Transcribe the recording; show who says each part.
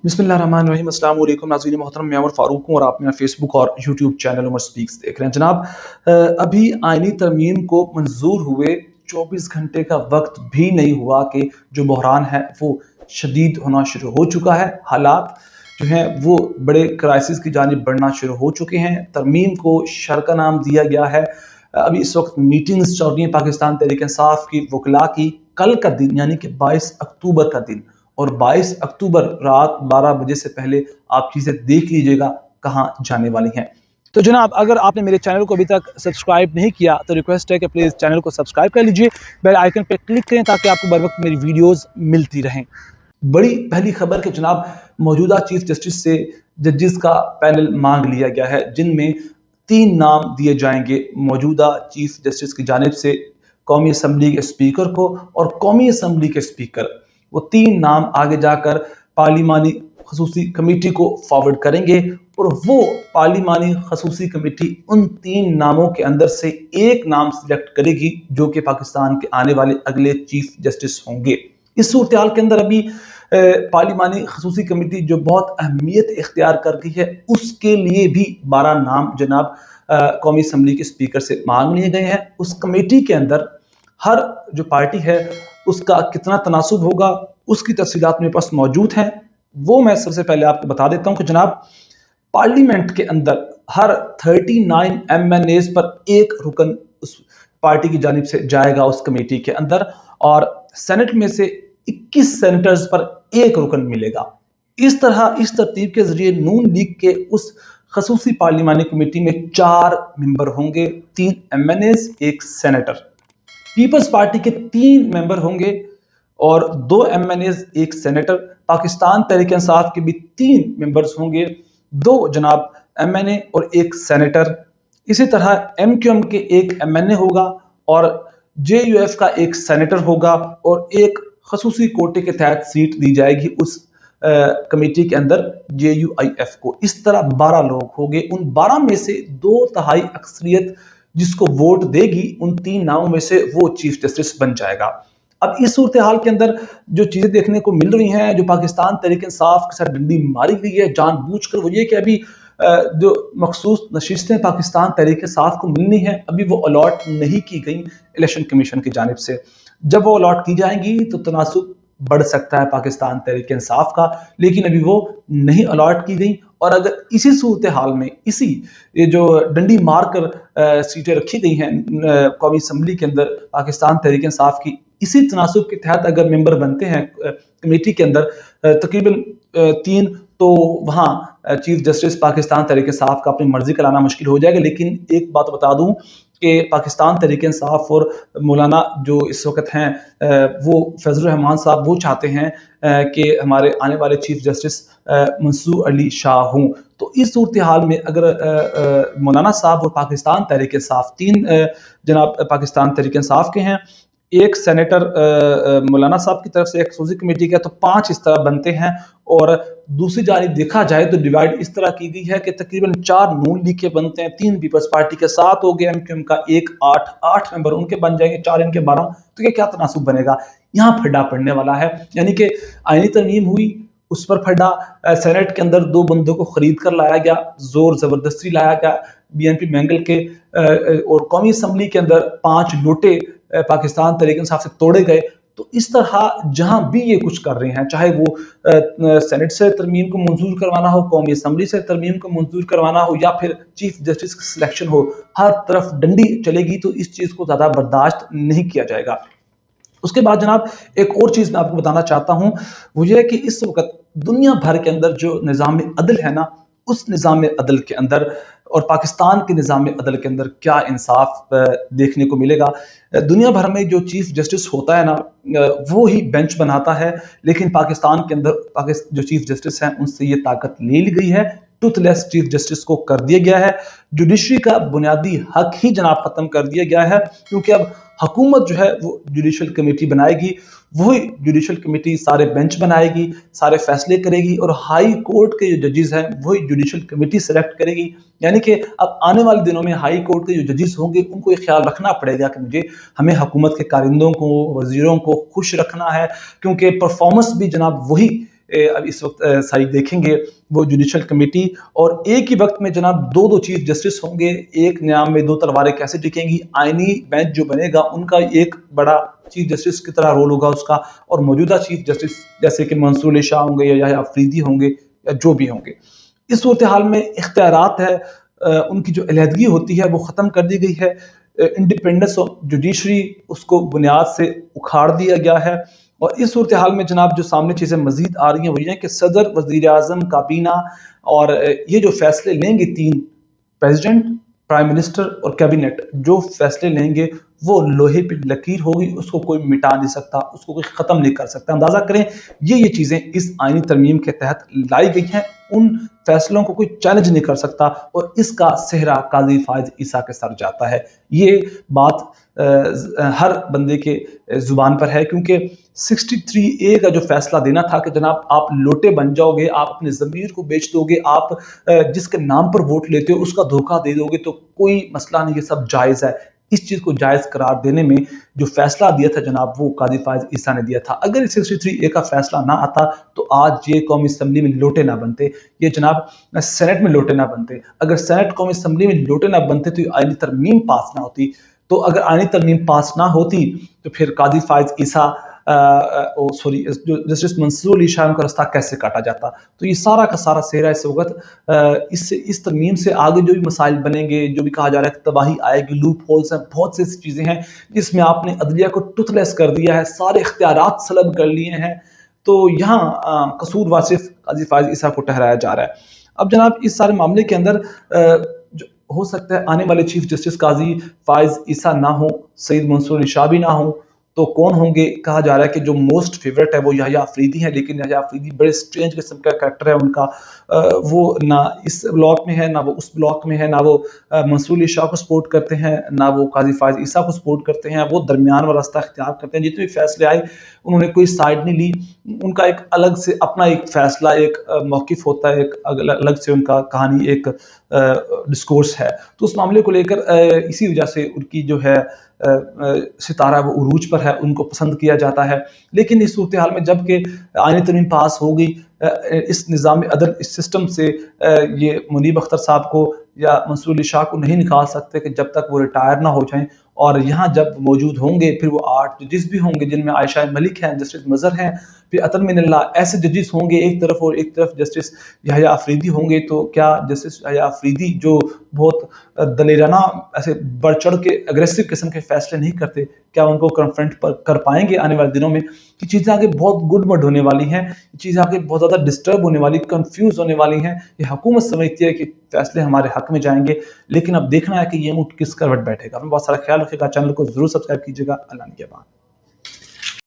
Speaker 1: बिस्मिल्लाहिर्रहमानिर्रहीम। अस्सलाम वालेकुम नाज़रीन मोहतरम, मैं उमर फ़ारूक हूँ और आप मेरा फ़ेसबुक और यूट्यूब चैनल उमर स्पीक्स देख रहे हैं। जनाब, अभी आईनी तरमीम को मंजूर हुए 24 घंटे का वक्त भी नहीं हुआ कि जो बहरान है वो शदीद होना शुरू हो चुका है। हालात जो हैं वो बड़े क्राइसिस की जानिब बढ़ना शुरू हो चुके हैं। तरमीम को शर का नाम दिया गया है। अभी इस वक्त मीटिंग्स चल रही हैं पाकिस्तान तहरीक इंसाफ की वकला की। कल का दिन यानी कि 22 अक्टूबर का दिन और 22 अक्टूबर रात 12 बजे से पहले आप चीज़ें देख लीजिएगा कहाँ जाने वाली हैं। तो जनाब, अगर आपने मेरे चैनल को अभी तक सब्सक्राइब नहीं किया तो रिक्वेस्ट है कि प्लीज़ चैनल को सब्सक्राइब कर लीजिए, बेल आइकन पर क्लिक करें ताकि आपको बर वक्त मेरी वीडियोज़ मिलती रहें। बड़ी पहली खबर कि जनाब, मौजूदा चीफ जस्टिस से जजेस का पैनल मांग लिया गया है, जिनमें 3 नाम दिए जाएंगे मौजूदा चीफ जस्टिस की जानिब से कौमी असम्बली के स्पीकर को और कौमी असम्बली के स्पीकर। वो 3 नाम आगे जाकर पार्लिमानी खसूसी कमेटी को फॉरवर्ड करेंगे और वो पार्लिमानी खसूसी कमेटी उन 3 नामों के अंदर से एक नाम सिलेक्ट करेगी जो कि पाकिस्तान के आने वाले अगले चीफ जस्टिस होंगे। इस सूरत हाल के अंदर अभी पार्लिमानी खसूसी कमेटी जो बहुत अहमियत इख्तियार कर गई है, उसके लिए भी 12 नाम जनाब कौमी असम्बली के स्पीकर से मांग लिए गए हैं। उस कमेटी के अंदर हर जो पार्टी है उसका कितना तनासुब होगा, उसकी तफसीलात मेरे पास मौजूद हैं। वो मैं सबसे पहले आपको बता देता हूँ कि जनाब, पार्लियामेंट के अंदर हर 39 MNAs पर एक रुकन उस पार्टी की जानिब से जाएगा उस कमेटी के अंदर, और सेनेट में से 21 सेनेटर्स पर एक रुकन मिलेगा। इस तरह इस तरतीब के जरिए नून लीग के उस खसूसी पार्लिमानी कमेटी में 4 मेंबर होंगे, 3 MNAs, 1 सेनेटर। पीपल्स पार्टी के 3 मेंबर होंगे और 2 MNAs, 1 सेनेटर। पाकिस्तान तहरीक इंसाफ के भी 3 मेंबर्स होंगे, 2 जनाब MNA और 1 सेनेटर। इसी तरह MQM के 1 MNA होगा और JUF का 1 सेनेटर होगा और एक खसूसी कोटे के तहत सीट दी जाएगी उस कमेटी के अंदर JUIF को। इस तरह 12 लोग होंगे। उन 12 में से 2/3 अक्सरियत जिसको वोट देगी उन 3 नामों में से वो चीफ जस्टिस बन जाएगा। अब इस सूरत हाल के अंदर जो चीज़ें देखने को मिल रही हैं, जो पाकिस्तान तहरीक इंसाफ के साथ डंडी मारी गई है जानबूझकर, वो ये कि अभी जो मखसूस नशिस्तें पाकिस्तान तहरीक इंसाफ को मिलनी है, अभी वो अलॉट नहीं की गई इलेक्शन कमीशन की जानिब से। जब वो अलॉट की जाएंगी तो तनासुब बढ़ सकता है पाकिस्तान तहरीक इंसाफ का, लेकिन अभी वो नहीं अलॉट की गई। और अगर इसी सूरत हाल में इसी ये जो डंडी मार कर सीटें रखी गई हैं कौमी असम्बली के अंदर पाकिस्तान तहरीक इंसाफ की, इसी तनासुब के तहत अगर मेंबर बनते हैं कमेटी के अंदर तकरीबन 3, तो वहाँ चीफ जस्टिस पाकिस्तान तहरीक इंसाफ का अपनी मर्जी का लाना मुश्किल हो जाएगा। लेकिन एक बात बता दूं कि पाकिस्तान तहरीक इंसाफ और मौलाना जो इस वक्त हैं वो फैज़ुर रहमान साहब, वो चाहते हैं कि हमारे आने वाले चीफ जस्टिस मंसूर अली शाह हों। तो इस सूरत हाल में अगर मौलाना साहब और पाकिस्तान तहरीक इंसाफ 3 जनाब पाकिस्तान तहरीक इंसाफ के हैं, 1 सेनेटर मौलाना साहब की तरफ से एक खसूसी कमेटी का, तो 5 इस तरह बनते हैं। और दूसरी जानिब देखा जाए तो डिवाइड इस तरह की गई है कि तकरीबन 4 नून लीग के बनते हैं, 3 पीपल्स पार्टी के, 7 हो गए MQM का, 1 8 मेंबर उनके बन जाएंगे, 4 इनके 12। तो ये क्या तनासुब बनेगा? यहाँ फड्डा पड़ने वाला है। यानी कि आईनी तरमीम हुई, उस पर फड्डा, सेनेट के अंदर 2 बंदों को खरीद कर लाया गया, जोर जबरदस्ती लाया गया BNP मैंगल के, और कौमी असम्बली के अंदर 5 लोटे पाकिस्तान तहरीक इंसाफ से तोड़े गए। तो इस तरह जहां भी ये कुछ कर रहे हैं, चाहे वो सेनेट से तरमीम को मंजूर करवाना हो, कौमी असम्बली से तरमीम को मंजूर करवाना हो, या फिर चीफ जस्टिस की सिलेक्शन हो, हर तरफ डंडी चलेगी। तो इस चीज़ को ज़्यादा बर्दाश्त नहीं किया जाएगा। उसके बाद जनाब, एक और चीज़ मैं आपको बताना चाहता हूँ, वो ये है कि इस वक्त दुनिया भर के अंदर जो निज़ाम अदल है ना, उस निज़ाम अदल के अंदर और पाकिस्तान के निज़ाम अदल के अंदर क्या इंसाफ देखने को मिलेगा। दुनिया भर में जो चीफ जस्टिस होता है ना, वो ही बेंच बनाता है, लेकिन पाकिस्तान के अंदर जो चीफ जस्टिस हैं उनसे ये ताकत ले ली गई है। टूथलेस चीफ जस्टिस को कर दिया गया है। जुडिशरी का बुनियादी हक ही जनाब ख़त्म कर दिया गया है, क्योंकि अब हुकूमत जो है वो जुडिशल कमेटी बनाएगी, वही जुडिशल कमेटी सारे बेंच बनाएगी, सारे फैसले करेगी, और हाई कोर्ट के जो जजेस हैं वही जुडिशल कमेटी सेलेक्ट करेगी। यानी कि अब आने वाले दिनों में हाई कोर्ट के जो जजेस होंगे उनको ये ख्याल रखना पड़ेगा कि हमें हुकूमत के कारिंदों को, वजीरों को खुश रखना है, क्योंकि परफॉर्मेंस भी जनाब वही अब इस वक्त सारी देखेंगे वो जुडिशल कमेटी, और एक ही वक्त में जनाब दो दो चीफ जस्टिस होंगे, एक न्याय में दो तलवारें कैसे टिकेंगी, आईनी बेंच जो बनेगा उनका एक बड़ा चीफ जस्टिस की तरह रोल होगा उसका, और मौजूदा चीफ जस्टिस जैसे कि मंसूर अली शाह होंगे या अफरीदी होंगे या जो भी होंगे, इस सूरत हाल में इख्तियारात है उनकी जो अलहदगी होती है वो ख़त्म कर दी गई है। इंडिपेंडेंस ऑफ जुडिशरी उसको बुनियाद से उखाड़ दिया गया है। और इस सूरत हाल में जनाब जो सामने चीज़ें मजीद आ रही हैं वो ये हैं कि सदर, वज़ीर आज़म, काबीना और ये जो फैसले लेंगे तीन, प्रेसिडेंट, प्राइम मिनिस्टर और कैबिनेट, जो फैसले लेंगे वो लोहे पे लकीर होगी, उसको कोई मिटा नहीं सकता, उसको कोई ख़त्म नहीं कर सकता। अंदाज़ा करें ये चीज़ें इस आईनी तरमीम के तहत लाई गई हैं, उन फैसलों को कोई चैलेंज नहीं कर सकता, और इसका सेहरा काजी फायज ईसा के सर जाता है। ये बात हर बंदे के ज़ुबान पर है, क्योंकि 63A का जो फैसला देना था कि जनाब आप लोटे बन जाओगे, आप अपने ज़मीर को बेच दोगे, आप जिसके नाम पर वोट लेते हो उसका धोखा दे दोगे तो कोई मसला नहीं, ये सब जायज़ है। इस चीज़ को जायज़ करार देने में जो फैसला दिया था जनाब वो काजी फायज ईसा ने दिया था। अगर 63A का फैसला ना आता तो आज ये कौमी असम्बली में लोटे ना बनते, ये जनाब सेनेट में लोटे ना बनते। अगर सेनेट कौमी असम्बली में लोटे ना बनते तो ये आईनी तरमीम पास ना होती। तो अगर आईनी तरमीम पास ना होती तो फिर काजी फायज ईसा सॉरी जो जस्टिस मंसूर अली शाह का रास्ता कैसे काटा जाता। तो ये सारा का सारा सेहरा इस वक्त इससे इस तरमीम से आगे जो भी मसाइल बनेंगे, जो भी कहा जा रहा है कि तबाही आएगी, लूप होल्स हैं, बहुत सी ऐसी चीज़ें हैं जिसमें आपने अदलिया को टुथलेस कर दिया है, सारे इख्तियारात सलब कर लिए हैं। तो यहाँ कसूरवार सिर्फ काजी फायज ईसा को ठहराया जा रहा है। अब जनाब इस सारे मामले के अंदर जो हो सकता है आने वाले चीफ जस्टिस काजी फायज ईसा ना हो, सईद मंसूर अली शाह भी ना हो, तो कौन होंगे? कहा जा रहा है कि जो मोस्ट फेवरेट है वो याह्या अफरीदी है, लेकिन याह्या अफरीदी बड़े स्ट्रेंज किस्म का कैरेक्टर है उनका। वो ना इस ब्लॉक में है, ना वो उस ब्लॉक में है, ना वो मंसूर अली शाह को सपोर्ट करते हैं, ना वो काजी फायज ईसा को सपोर्ट करते हैं, वो दरमियान वाला रास्ता इख्तियार करते हैं। जितने भी फैसले आए उन्होंने कोई साइड नहीं ली, उनका एक अलग से अपना एक फैसला, एक मौक़िफ़ होता है, एक अलग से उनका कहानी, एक डिस्कोर्स है। तो उस मामले को लेकर इसी वजह से उनकी जो है सितारा वो उरूज पर है, उनको पसंद किया जाता है। लेकिन इस सूरत हाल में जबकि आईनी तरमीम पास हो गई, इस निज़ाम अदल, इस सिस्टम से ये मुनीब अख्तर साहब को या मंसूर अली शाह को नहीं निकाल सकते कि जब तक वो रिटायर ना हो जाएं। और यहाँ जब मौजूद होंगे फिर वो 8 जजिस भी होंगे, जिनमें आयशा मलिक हैं, जस्टिस मज़हर हैं, फिर अतन मिनल्ला, ऐसे जजिस होंगे एक तरफ, और एक तरफ जस्टिस याह्या अफरीदी होंगे। तो क्या जस्टिस याह्या अफरीदी जो बहुत दलेराना ऐसे बढ़ चढ़ के अग्रेसिव किस्म के फैसले नहीं करते, क्या उनको कन्फ्रंट कर पाएंगे आने वाले दिनों में? कि चीज़ें आगे बहुत गुडमड होने वाली हैं, चीज़ें आगे बहुत ज़्यादा डिस्टर्ब होने वाली, कंफ्यूज होने वाली हैं। ये हुकूमत समझती है कि फैसले हमारे हक में जाएंगे, लेकिन अब देखना है कि ये ऊँट किस करवट बैठेगा। अपना बहुत सारा ख्याल रखिएगा, चैनल को जरूर सब्सक्राइब कीजिएगा। अल्लाह निगहबान।